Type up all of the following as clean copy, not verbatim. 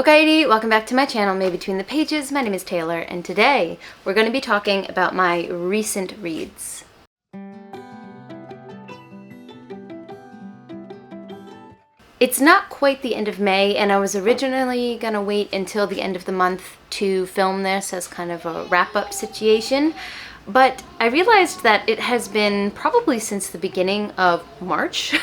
Okay, welcome back to my channel, May Between the Pages. My name is Taylor, and today we're going to be talking about my recent reads. It's not quite the end of May, and I was originally going to wait until the end of the month to film this as kind of a wrap-up situation, but I realized that it has been probably since the beginning of March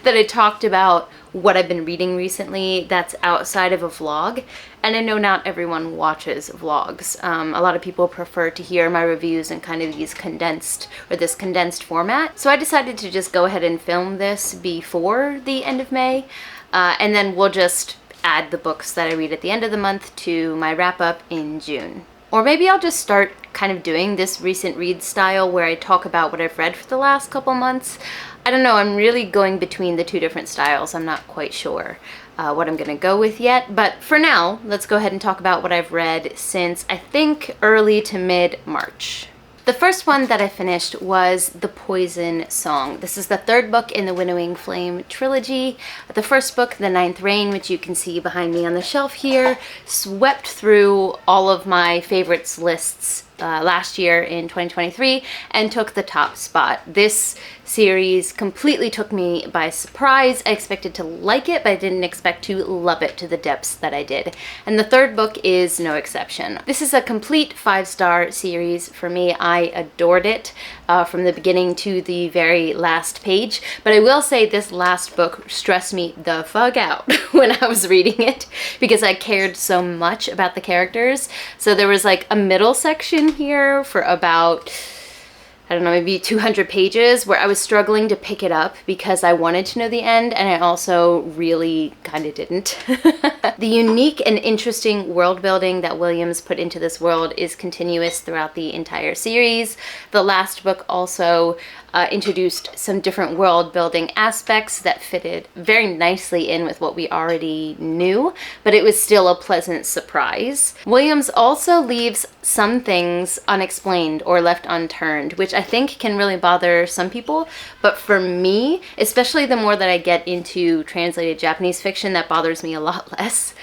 that I talked about what I've been reading recently that's outside of a vlog. And I know not everyone watches vlogs. A lot of people prefer to hear my reviews in kind of this condensed format. So I decided to just go ahead and film this before the end of May. And then we'll just add the books that I read at the end of the month to my wrap up in June. Or maybe I'll just start kind of doing this recent read style where I talk about what I've read for the last couple months. I don't know, I'm really going between the two different styles. I'm not quite sure what I'm gonna go with yet, but for now, let's go ahead and talk about what I've read since I think early to mid-March. The first one that I finished was The Poison Song. This is the third book in the Winnowing Flame trilogy. The first book, The Ninth Reign, which you can see behind me on the shelf here, swept through all of my favorites lists last year in 2023 and took the top spot. This series completely took me by surprise. I expected to like it, but I didn't expect to love it to the depths that I did. And the third book is no exception. This is a complete 5-star series for me. I adored it from the beginning to the very last page. But I will say this last book stressed me the fuck out when I was reading it because I cared so much about the characters. So there was like a middle section here for about, I don't know, maybe 200 pages where I was struggling to pick it up because I wanted to know the end and I also really kind of didn't. The unique and interesting world building that Williams put into this world is continuous throughout the entire series. The last book also introduced some different world building aspects that fitted very nicely in with what we already knew, but it was still a pleasant surprise. Williams also leaves some things unexplained or left unturned, which I think can really bother some people, but for me, especially the more that I get into translated Japanese fiction, that bothers me a lot less.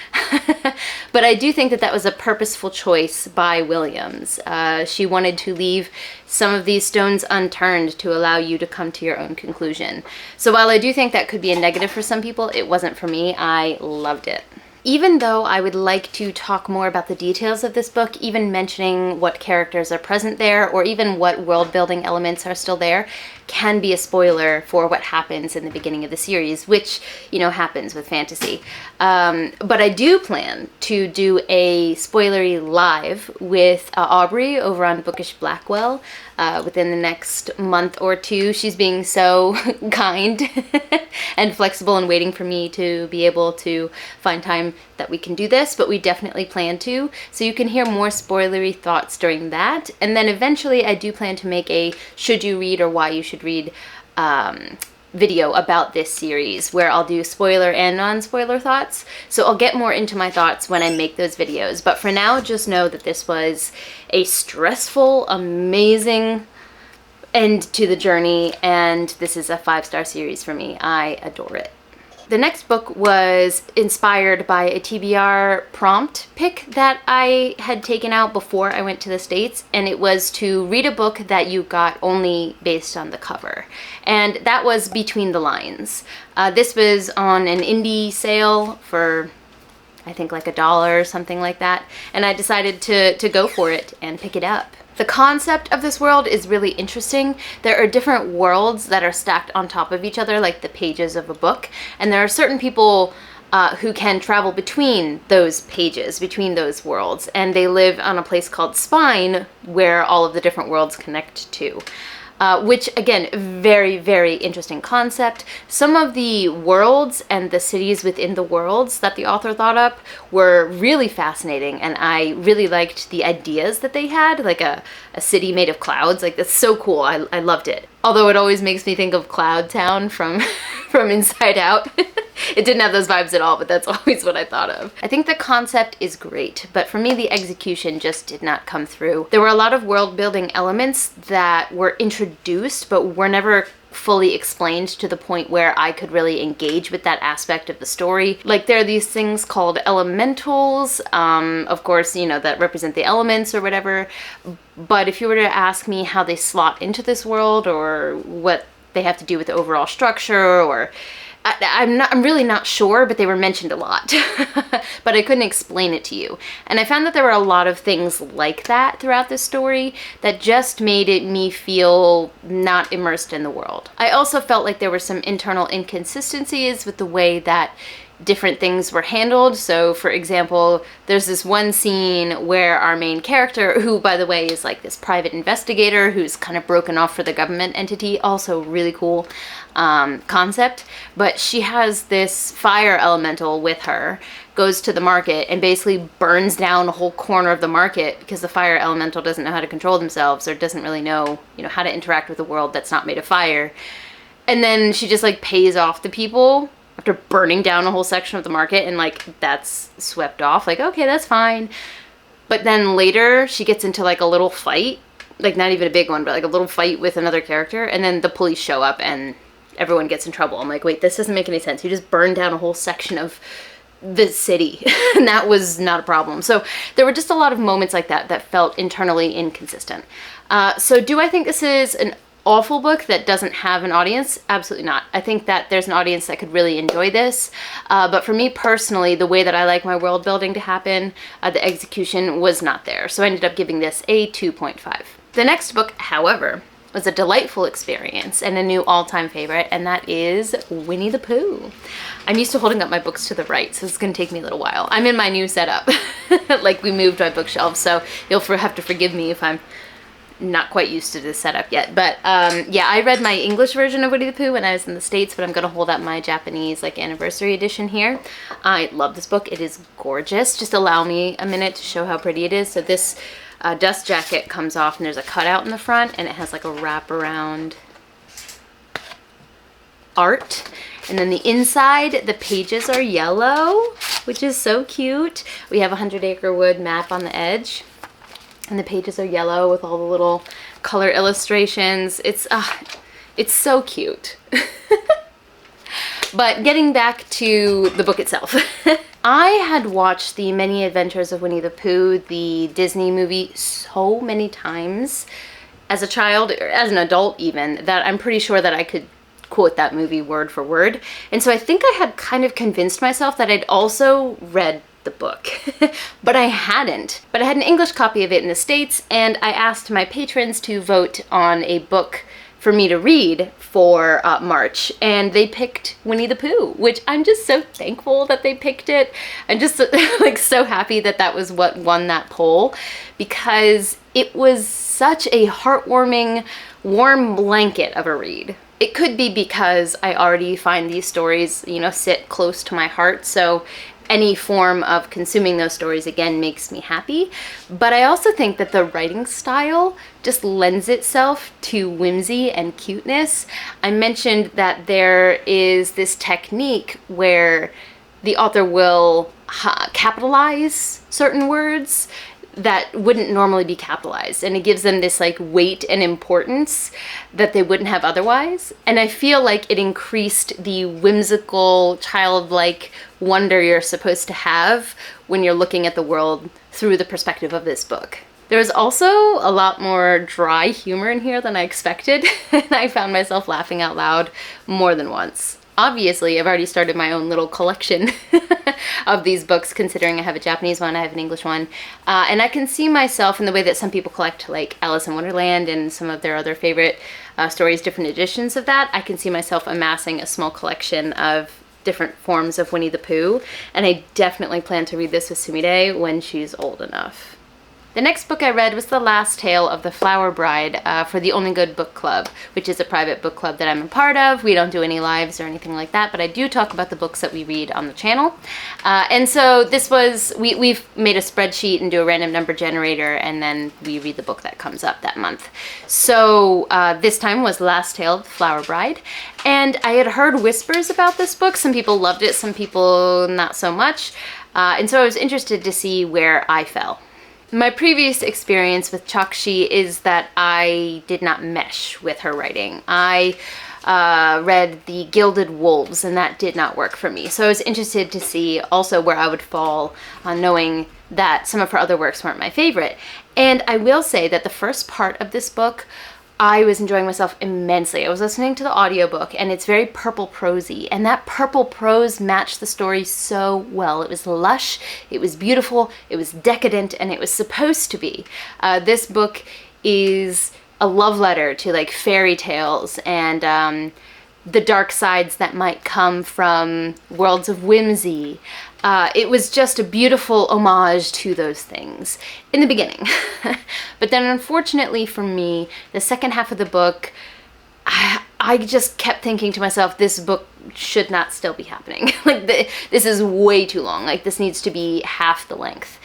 But I do think that that was a purposeful choice by Williams. She wanted to leave some of these stones unturned to allow you to come to your own conclusion. So while I do think that could be a negative for some people, it wasn't for me. I loved it. Even though I would like to talk more about the details of this book, even mentioning what characters are present there, or even what world-building elements are still there, can be a spoiler for what happens in the beginning of the series, which, you know, happens with fantasy. But I do plan to do a spoilery live with Aubrey over on Bookish Blackwell within the next month or two. She's being so kind and flexible and waiting for me to be able to find time that we can do this, but we definitely plan to. So you can hear more spoilery thoughts during that. And then eventually I do plan to make a should you read or why you should read video about this series where I'll do spoiler and non-spoiler thoughts. So I'll get more into my thoughts when I make those videos. But for now, just know that this was a stressful, amazing end to the journey, and this is a 5-star series for me. I adore it. The next book was inspired by a TBR prompt pick that I had taken out before I went to the States, and it was to read a book that you got only based on the cover. And that was Between the Lines. This was on an indie sale for, I think, like $1 or something like that, and I decided to go for it and pick it up. The concept of this world is really interesting. There are different worlds that are stacked on top of each other like the pages of a book, and there are certain people who can travel between those pages, between those worlds, and they live on a place called Spine where all of the different worlds connect to. Which, again, very, very interesting concept. Some of the worlds and the cities within the worlds that the author thought up were really fascinating, and I really liked the ideas that they had, like a city made of clouds. Like, that's so cool. I loved it. Although it always makes me think of Cloud Town from Inside Out. It didn't have those vibes at all, but that's always what I thought of. I think the concept is great, but for me, the execution just did not come through. There were a lot of world-building elements that were introduced, but were never fully explained to the point where I could really engage with that aspect of the story. Like, there are these things called elementals, of course, you know, that represent the elements or whatever. But if you were to ask me how they slot into this world or what they have to do with the overall structure, or I'm really not sure, but they were mentioned a lot. But I couldn't explain it to you. And I found that there were a lot of things like that throughout this story that just made me feel not immersed in the world. I also felt like there were some internal inconsistencies with the way that different things were handled. So, for example, there's this one scene where our main character, who, by the way, is like this private investigator who's kind of broken off for the government entity, also really cool concept, but she has this fire elemental with her, goes to the market and basically burns down a whole corner of the market because the fire elemental doesn't know how to control themselves or doesn't really know, you know, how to interact with a world that's not made of fire. And then she just like pays off the people after burning down a whole section of the market, and like that's swept off, like, okay, that's fine. But then later she gets into like a little fight, like not even a big one, but like a little fight with another character, and then the police show up and everyone gets in trouble. I'm like, wait, this doesn't make any sense. You just burned down a whole section of the city and that was not a problem. So there were just a lot of moments like that that felt internally inconsistent. So do I think this is an awful book that doesn't have an audience? Absolutely not. I think that there's an audience that could really enjoy this. But for me personally, the way that I like my world building to happen, the execution was not there. So I ended up giving this a 2.5. The next book, however, was a delightful experience and a new all-time favorite, and that is Winnie the Pooh. I'm used to holding up my books to the right, so it's gonna take me a little while. I'm in my new setup. Like, we moved my bookshelves, so you'll have to forgive me if I'm not quite used to this setup yet. But yeah, I read my English version of Winnie the Pooh when I was in the States, but I'm gonna hold up my Japanese like anniversary edition here. I love this book. It is gorgeous. Just allow me a minute to show how pretty it is. So this dust jacket comes off and there's a cutout in the front, and it has like a wraparound art. And then the inside, the pages are yellow, which is so cute. We have a 100-acre wood map on the edge, and the pages are yellow with all the little color illustrations. It's so cute. But getting back to the book itself. I had watched The Many Adventures of Winnie the Pooh, the Disney movie, so many times as a child, or as an adult even, that I'm pretty sure that I could quote that movie word for word. And so I think I had kind of convinced myself that I'd also read the book, but I hadn't. But I had an English copy of it in the States, and I asked my patrons to vote on a book for me to read for March, and they picked Winnie the Pooh, which I'm just so thankful that they picked it. I'm just like so happy that that was what won that poll, because it was such a heartwarming, warm blanket of a read. It could be because I already find these stories, you know, sit close to my heart, so any form of consuming those stories again makes me happy. But I also think that the writing style just lends itself to whimsy and cuteness. I mentioned that there is this technique where the author will capitalize certain words that wouldn't normally be capitalized, and it gives them this like weight and importance that they wouldn't have otherwise. And I feel like it increased the whimsical, childlike wonder you're supposed to have when you're looking at the world through the perspective of this book. There's also a lot more dry humor in here than I expected, and I found myself laughing out loud more than once. Obviously, I've already started my own little collection of these books, considering I have a Japanese one, I have an English one, and I can see myself in the way that some people collect like Alice in Wonderland and some of their other favorite stories, different editions of that. I can see myself amassing a small collection of different forms of Winnie the Pooh, and I definitely plan to read this with Sumire when she's old enough. The next book I read was The Last Tale of the Flower Bride for the Only Good Book Club, which is a private book club that I'm a part of. We don't do any lives or anything like that, but I do talk about the books that we read on the channel. And so this was, we've made a spreadsheet and do a random number generator, and then we read the book that comes up that month. So this time was Last Tale of the Flower Bride, and I had heard whispers about this book. Some people loved it, some people not so much. And so I was interested to see where I fell. My previous experience with Chakshi is that I did not mesh with her writing. I read The Gilded Wolves, and that did not work for me. So I was interested to see also where I would fall on knowing that some of her other works weren't my favorite. And I will say that the first part of this book, I was enjoying myself immensely. I was listening to the audiobook, and it's very purple prosy, and that purple prose matched the story so well. It was lush, it was beautiful, it was decadent, and it was supposed to be. This book is a love letter to like fairy tales and the dark sides that might come from worlds of whimsy. It was just a beautiful homage to those things in the beginning. But then unfortunately for me, the second half of the book, I just kept thinking to myself, this book should not still be happening. Like this is way too long. Like this needs to be half the length.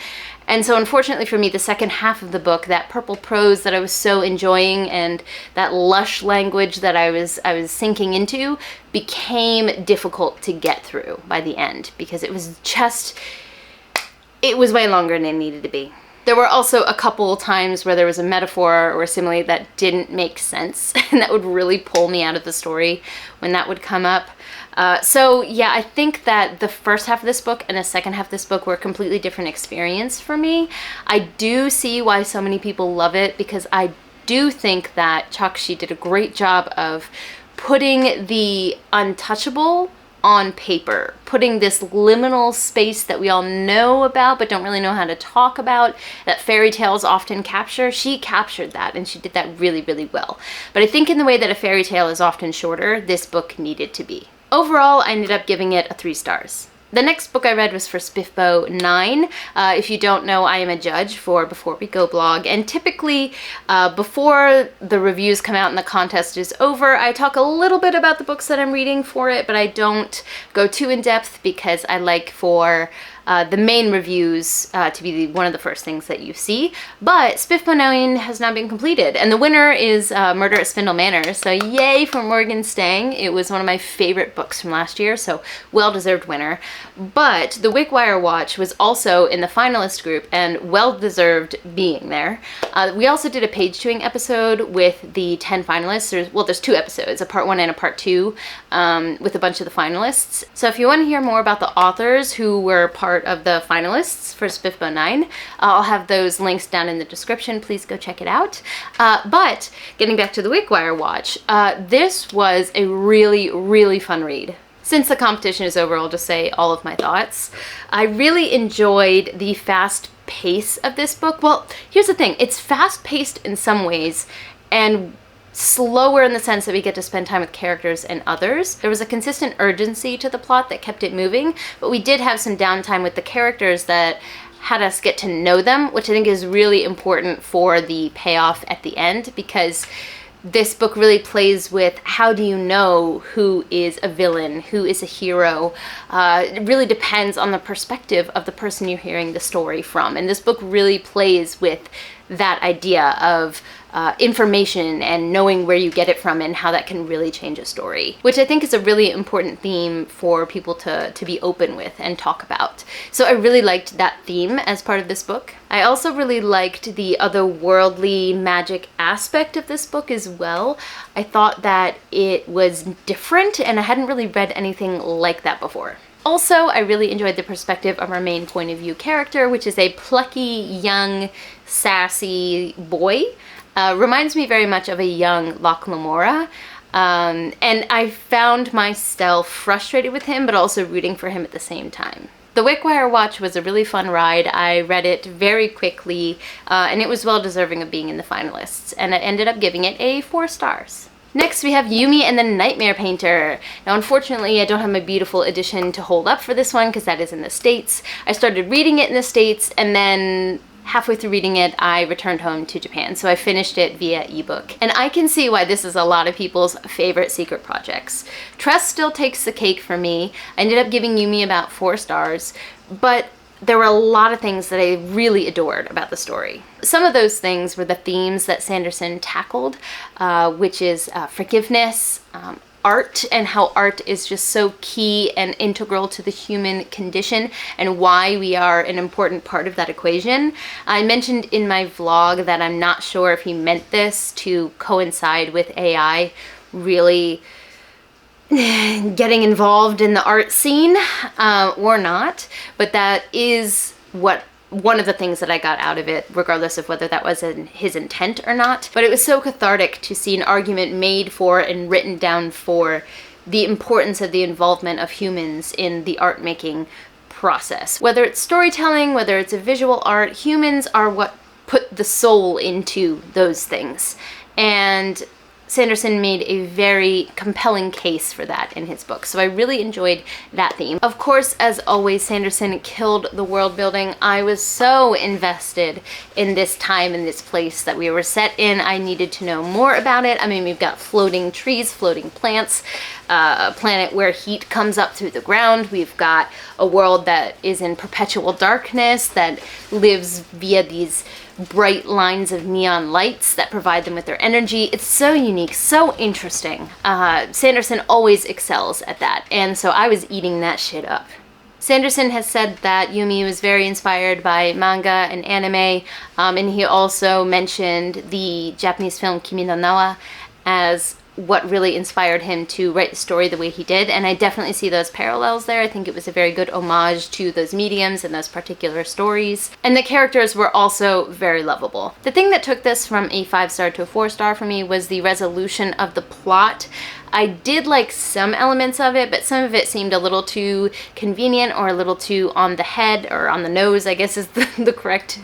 And so unfortunately for me, the second half of the book, that purple prose that I was so enjoying and that lush language that I was sinking into became difficult to get through by the end, because it was way longer than it needed to be. There were also a couple times where there was a metaphor or a simile that didn't make sense, and that would really pull me out of the story when that would come up. So yeah, I think that the first half of this book and the second half of this book were a completely different experience for me. I do see why so many people love it, because I do think that Chakshi did a great job of putting the untouchable on paper, putting this liminal space that we all know about but don't really know how to talk about, that fairy tales often capture. She captured that, and she did that really, really well. But I think in the way that a fairy tale is often shorter, this book needed to be. Overall, I ended up giving it 3 stars. The next book I read was for Spiffbo 9. If you don't know, I am a judge for Before We Go blog, and typically before the reviews come out and the contest is over, I talk a little bit about the books that I'm reading for it, but I don't go too in depth because I like for the main reviews to be one of the first things that you see. But Spiffbo 9 has now been completed, and the winner is Murder at Spindle Manor, so yay for Morgan Stang. It was one of my favorite books from last year, so well-deserved winner. But the Wickwire Watch was also in the finalist group, and well-deserved being there. We also did a page-chewing episode with the 10 finalists. There's 2 episodes, a part 1 and a part 2, with a bunch of the finalists. So if you want to hear more about the authors who were part of the finalists for Spiffbo 9, I'll have those links down in the description. Please go check it out. But getting back to the Wickwire Watch, this was a really, really fun read. Since the competition is over, I'll just say all of my thoughts. I really enjoyed the fast pace of this book. Well, here's the thing. It's fast paced in some ways and slower in the sense that we get to spend time with characters and others. There was a consistent urgency to the plot that kept it moving, but we did have some downtime with the characters that had us get to know them, which I think is really important for the payoff at the end, because this book really plays with how do you know who is a villain, who is a hero. It really depends on the perspective of the person you're hearing the story from. And this book really plays with that idea of information and knowing where you get it from and how that can really change a story, which I think is a really important theme for people to be open with and talk about. So I really liked that theme as part of this book. I also really liked the otherworldly magic aspect of this book as well. I thought that it was different, and I hadn't really read anything like that before. Also, I really enjoyed the perspective of our main point of view character, which is a plucky, young, sassy boy. Reminds me very much of a young Locke Lamora. And I found myself frustrated with him, but also rooting for him at the same time. The Wickwire Watch was a really fun ride. I read it very quickly, and it was well deserving of being in the finalists. And I ended up giving it 4 stars. Next, we have Yumi and the Nightmare Painter. Now, unfortunately, I don't have my beautiful edition to hold up for this one because that is in the States. I started reading it in the States, and then halfway through reading it, I returned home to Japan, so I finished it via ebook. And I can see why this is a lot of people's favorite secret projects. Trust still takes the cake for me. I ended up giving Yumi about 4 stars, but there were a lot of things that I really adored about the story. Some of those things were the themes that Sanderson tackled, which is forgiveness, art, and how art is just so key and integral to the human condition and why we are an important part of that equation. I mentioned in my vlog that I'm not sure if he meant this to coincide with AI really getting involved in the art scene or not, but that is what one of the things that I got out of it, regardless of whether that was his intent or not. But it was so cathartic to see an argument made for and written down for the importance of the involvement of humans in the art making process. Whether it's storytelling, whether it's a visual art, humans are what put the soul into those things. And Sanderson made a very compelling case for that in his book, so I really enjoyed that theme. Of course, as always, Sanderson killed the world building. I was so invested in this time and this place that we were set in. I needed to know more about it. I mean, we've got floating trees, floating plants, a planet where heat comes up through the ground. We've got a world that is in perpetual darkness, that lives via these bright lines of neon lights that provide them with their energy. It's so unique, so interesting. Sanderson always excels at that, and so I was eating that shit up. Sanderson has said that Yumi was very inspired by manga and anime, and he also mentioned the Japanese film Kimi no Na wa as what really inspired him to write the story the way he did, and I definitely see those parallels there. I think it was a very good homage to those mediums and those particular stories, and the characters were also very lovable. The thing that took this from a 5-star to a 4-star for me was the resolution of the plot. I did like some elements of it, but some of it seemed a little too convenient or a little too on the head, or on the nose, I guess is the correct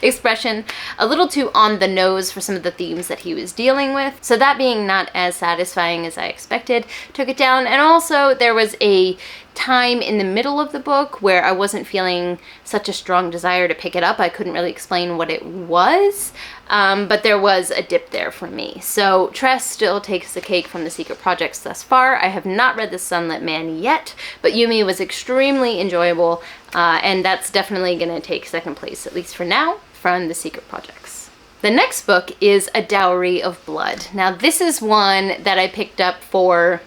expression. A little too on the nose for some of the themes that he was dealing with. So that being not as satisfying as I expected, took it down. And also there was a time in the middle of the book where I wasn't feeling such a strong desire to pick it up. I couldn't really explain what it was, but there was a dip there for me. So Tress still takes the cake from the secret projects thus far. I have not read The Sunlit Man yet, but Yumi was extremely enjoyable, and that's definitely going to take second place, at least for now, from the secret projects. The next book is A Dowry of Blood. Now this is one that I picked up for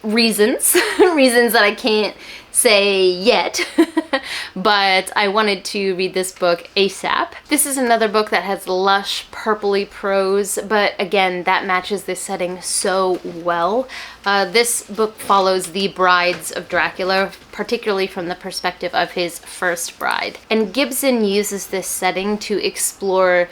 reasons that I can't say yet, but I wanted to read this book ASAP. This is another book that has lush purpley prose, but again, that matches this setting so well. This book follows the brides of Dracula, particularly from the perspective of his first bride. And Gibson uses this setting to explore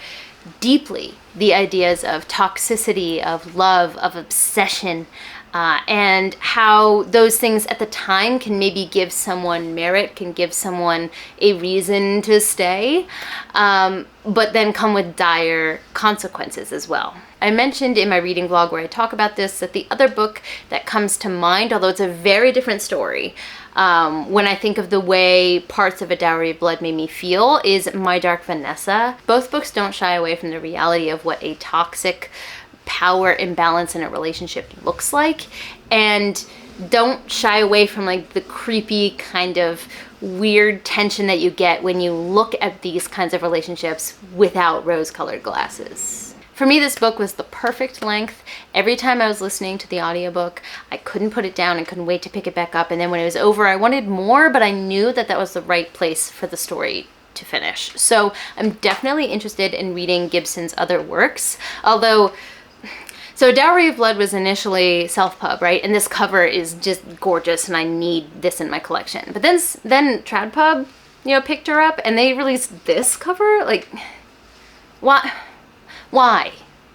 deeply the ideas of toxicity, of love, of obsession, and how those things at the time can maybe give someone merit, can give someone a reason to stay, but then come with dire consequences as well. I mentioned in my reading vlog where I talk about this that the other book that comes to mind, although it's a very different story, when I think of the way parts of A Dowry of Blood made me feel, is My Dark Vanessa. Both books don't shy away from the reality of what a toxic power imbalance in a relationship looks like, and don't shy away from like the creepy kind of weird tension that you get when you look at these kinds of relationships without rose-colored glasses. For me, this book was the perfect length. Every time I was listening to the audiobook, I couldn't put it down and couldn't wait to pick it back up, and then when it was over, I wanted more, but I knew that that was the right place for the story to finish. So I'm definitely interested in reading Gibson's other works, although so Dowry of Blood was initially self-pub, right? And this cover is just gorgeous and I need this in my collection. But then Tradpub, you know, picked her up and they released this cover? Like, why?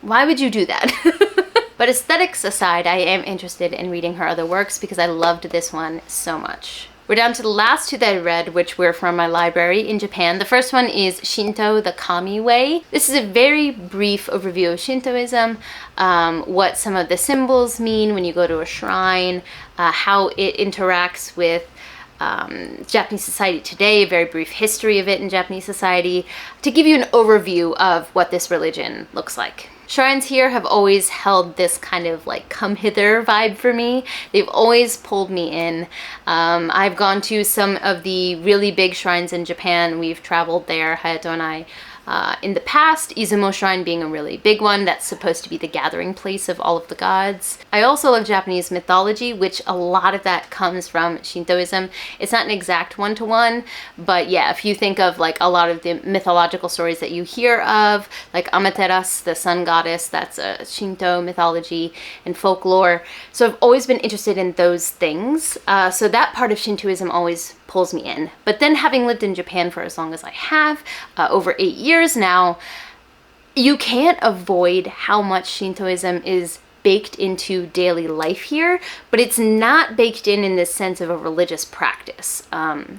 Why would you do that? But aesthetics aside, I am interested in reading her other works because I loved this one so much. We're down to the last two that I read, which were from my library in Japan. The first one is Shinto, the Kami Way. This is a very brief overview of Shintoism, what some of the symbols mean when you go to a shrine, how it interacts with Japanese society today, a very brief history of it in Japanese society, to give you an overview of what this religion looks like. Shrines here have always held this kind of like come hither vibe for me. They've always pulled me in. I've gone to some of the really big shrines in Japan. We've traveled there, Hayato and I, in the past, Izumo Shrine being a really big one that's supposed to be the gathering place of all of the gods. I also love Japanese mythology, which a lot of that comes from Shintoism. It's not an exact one-to-one, but yeah, if you think of like a lot of the mythological stories that you hear of, like Amaterasu, the sun goddess, that's a Shinto mythology and folklore. So I've always been interested in those things. So that part of Shintoism always pulls me in. But then having lived in Japan for as long as I have, over 8 years now, you can't avoid how much Shintoism is baked into daily life here, but it's not baked in this sense of a religious practice.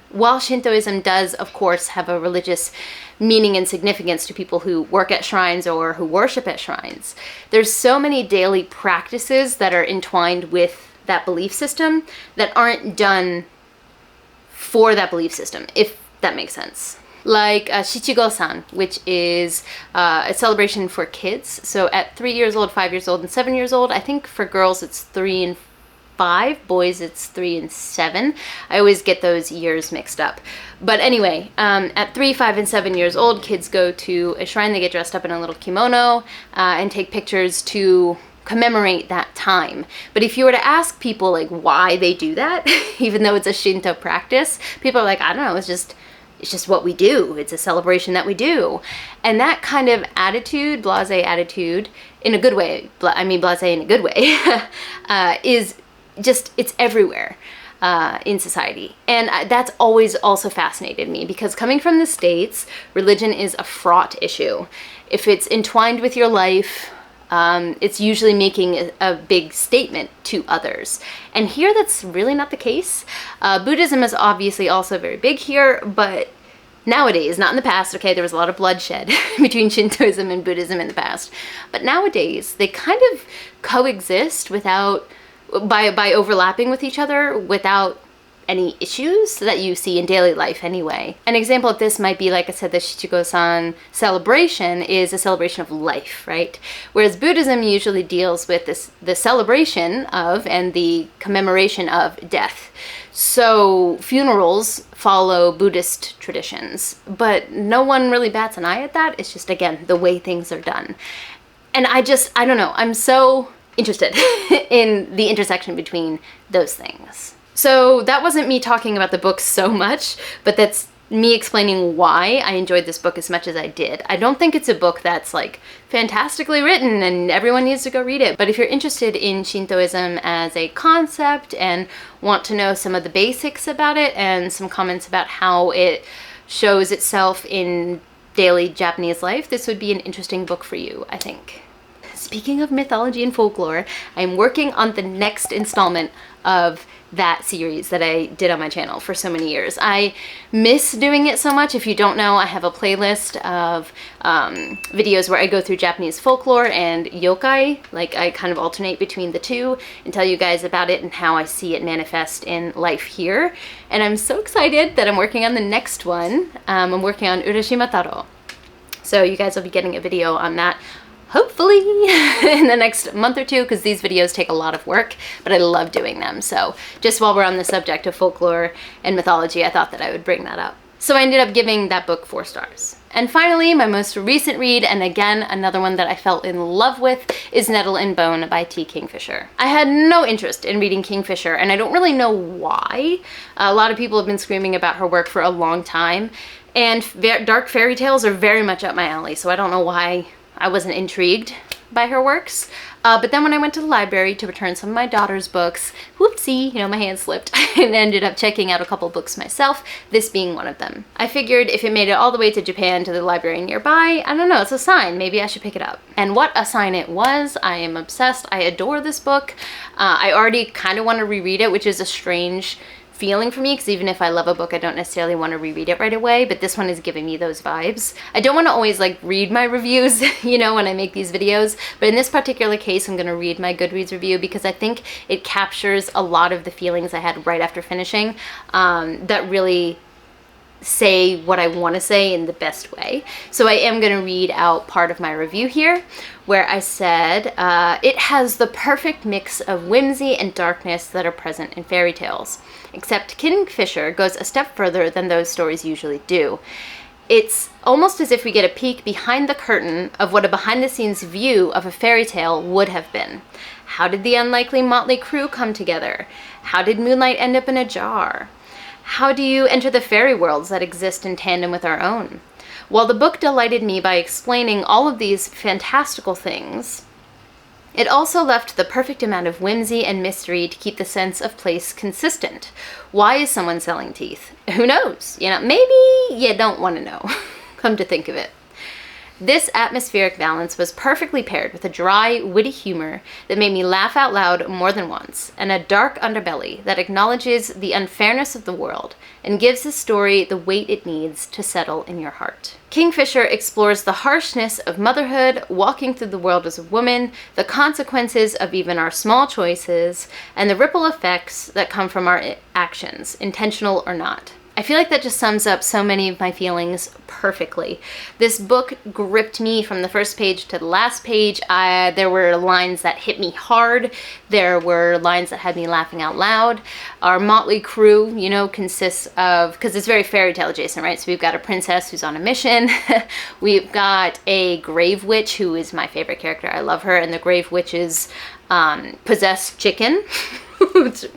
While Shintoism does, of course, have a religious meaning and significance to people who work at shrines or who worship at shrines, there's so many daily practices that are entwined with that belief system that aren't done for that belief system, if that makes sense. Like Shichigo-san, which is a celebration for kids. So at 3 years old, 5 years old, and 7 years old, I think for girls it's 3 and 5, boys it's 3 and 7. I always get those years mixed up. But anyway, at 3, 5, and 7 years old, kids go to a shrine, they get dressed up in a little kimono and take pictures to commemorate that time. But if you were to ask people like why they do that, even though it's a Shinto practice, people are like, I don't know, it's just what we do. It's a celebration that we do. And that kind of attitude, blasé attitude, in a good way, I mean blasé in a good way, is just, it's everywhere in society. And that's always also fascinated me, because coming from the States, religion is a fraught issue. If it's entwined with your life, it's usually making a big statement to others. And here that's really not the case. Buddhism is obviously also very big here, but nowadays, not in the past, okay, there was a lot of bloodshed between Shintoism and Buddhism in the past, but nowadays they kind of coexist by overlapping with each other without any issues that you see in daily life anyway. An example of this might be, like I said, the Shichigo-san celebration is a celebration of life, right? Whereas Buddhism usually deals with the celebration of and the commemoration of death. So funerals follow Buddhist traditions, but no one really bats an eye at that. It's just, again, the way things are done. And I don't know, I'm so interested in the intersection between those things. So that wasn't me talking about the book so much, but that's me explaining why I enjoyed this book as much as I did. I don't think it's a book that's like fantastically written and everyone needs to go read it, but if you're interested in Shintoism as a concept and want to know some of the basics about it and some comments about how it shows itself in daily Japanese life, this would be an interesting book for you, I think. Speaking of mythology and folklore, I'm working on the next installment of that series that I did on my channel for so many years. I miss doing it so much. If you don't know, I have a playlist of videos where I go through Japanese folklore and yokai. Like, I kind of alternate between the two and tell you guys about it and how I see it manifest in life here. And I'm so excited that I'm working on the next one. I'm working on Urashima Taro. So you guys will be getting a video on that hopefully in the next month or two, because these videos take a lot of work, but I love doing them. So just while we're on the subject of folklore and mythology, I thought that I would bring that up. So I ended up giving that book 4 stars. And finally, my most recent read, and again, another one that I fell in love with, is Nettle Bone by T. Kingfisher. I had no interest in reading Kingfisher, and I don't really know why. A lot of people have been screaming about her work for a long time, and dark fairy tales are very much up my alley, so I don't know why I wasn't intrigued by her works. But then when I went to the library to return some of my daughter's books, whoopsie, you know, my hand slipped, and ended up checking out a couple books myself, this being one of them. I figured if it made it all the way to Japan to the library nearby, I don't know, it's a sign, maybe I should pick it up. And what a sign it was. I am obsessed. I adore this book. I already kind of want to reread it, which is a strange feeling for me, because even if I love a book, I don't necessarily want to reread it right away, but this one is giving me those vibes. I don't want to always like read my reviews, you know, when I make these videos, but in this particular case, I'm going to read my Goodreads review because I think it captures a lot of the feelings I had right after finishing that really say what I want to say in the best way. So I am going to read out part of my review here, where I said, it has the perfect mix of whimsy and darkness that are present in fairy tales, except Kingfisher goes a step further than those stories usually do. It's almost as if we get a peek behind the curtain of what a behind-the-scenes view of a fairy tale would have been. How did the unlikely motley crew come together? How did moonlight end up in a jar? How do you enter the fairy worlds that exist in tandem with our own? While the book delighted me by explaining all of these fantastical things, it also left the perfect amount of whimsy and mystery to keep the sense of place consistent. Why is someone selling teeth? Who knows? You know, maybe you don't want to know, come to think of it. This atmospheric balance was perfectly paired with a dry, witty humor that made me laugh out loud more than once, and a dark underbelly that acknowledges the unfairness of the world and gives the story the weight it needs to settle in your heart. Kingfisher explores the harshness of motherhood, walking through the world as a woman, the consequences of even our small choices, and the ripple effects that come from our actions, intentional or not. I feel like that just sums up so many of my feelings perfectly. This book gripped me from the first page to the last page. There were lines that hit me hard. There were lines that had me laughing out loud. Our motley crew, you know, consists of, because it's very fairy tale adjacent, right? So we've got a princess who's on a mission. We've got a grave witch who is my favorite character. I love her. And the grave witch's possessed chicken.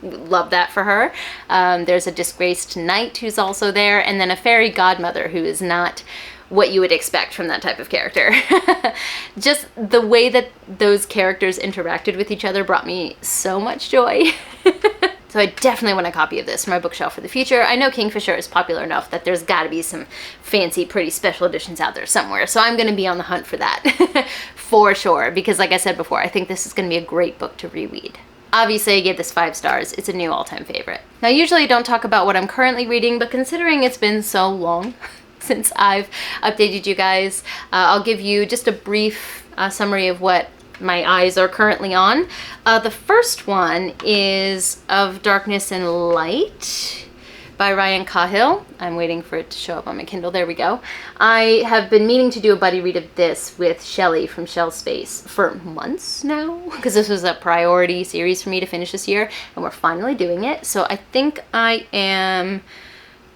Love that for her. There's a disgraced knight who's also there, and then a fairy godmother who is not what you would expect from that type of character. Just the way that those characters interacted with each other brought me so much joy. So I definitely want a copy of this for my bookshelf for the future. I know Kingfisher is popular enough that there's got to be some fancy, pretty special editions out there somewhere. So I'm going to be on the hunt for that for sure. Because like I said before, I think this is going to be a great book to reread. Obviously, I gave this 5 stars. It's a new all-time favorite. Now, usually I don't talk about what I'm currently reading, but considering it's been so long since I've updated you guys, I'll give you just a brief summary of what my eyes are currently on. The first one is Of Darkness and Light by Ryan Cahill. I'm waiting for it to show up on my Kindle. There we go. I have been meaning to do a buddy read of this with Shelley from Shell Space for months now, because this was a priority series for me to finish this year, and we're finally doing it. So I think I am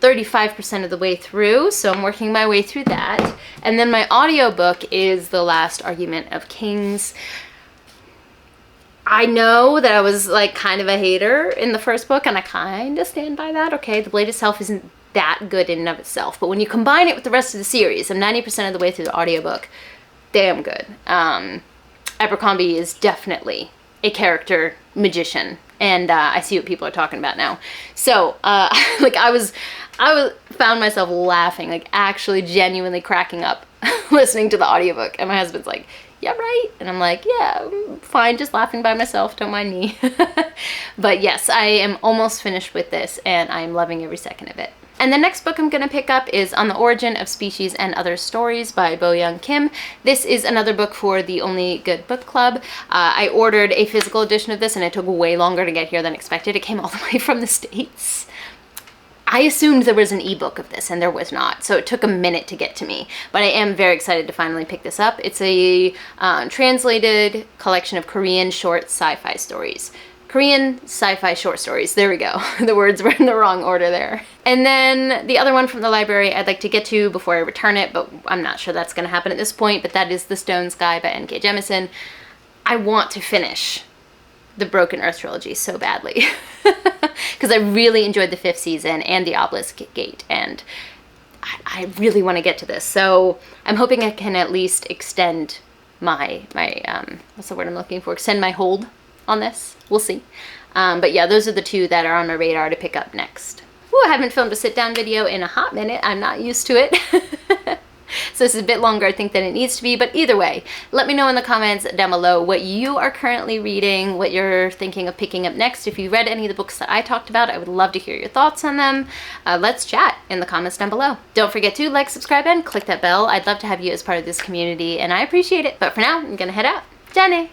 35% of the way through, so I'm working my way through that. And then my audiobook is The Last Argument of Kings. I know that I was like kind of a hater in the first book, and I kind of stand by that. Okay, The Blade itself isn't that good in and of itself, but when you combine it with the rest of the series, I'm 90% of the way through the audiobook. Damn good. Abercrombie is definitely a character magician, and I see what people are talking about now. So like I found myself laughing, like actually genuinely cracking up listening to the audiobook, and my husband's like, yeah, right? And I'm like, yeah, I'm fine, just laughing by myself, don't mind me. But yes, I am almost finished with this, and I'm loving every second of it. And the next book I'm going to pick up is On the Origin of Species and Other Stories by Bo-Young Kim. This is another book for the Only Good Book Club. I ordered a physical edition of this, and it took way longer to get here than expected. It came all the way from the States. I assumed there was an ebook of this, and there was not, so it took a minute to get to me. But I am very excited to finally pick this up. It's a translated collection of Korean short sci-fi stories. Korean sci-fi short stories. There we go. The words were in the wrong order there. And then the other one from the library I'd like to get to before I return it, but I'm not sure that's going to happen at this point, but that is The Stone Sky by N.K. Jemisin. I want to finish the Broken Earth trilogy so badly. Because I really enjoyed the 5th season and the Obelisk Gate, and I really want to get to this. So I'm hoping I can at least extend my what's the word I'm looking for? Extend my hold on this. We'll see. But yeah, those are the 2 that are on my radar to pick up next. Ooh, I haven't filmed a sit-down video in a hot minute. I'm not used to it. So this is a bit longer, I think, than it needs to be. But either way, let me know in the comments down below what you are currently reading, what you're thinking of picking up next. If you read any of the books that I talked about, I would love to hear your thoughts on them. Let's chat in the comments down below. Don't forget to like, subscribe, and click that bell. I'd love to have you as part of this community, and I appreciate it. But for now, I'm gonna head out. Jane!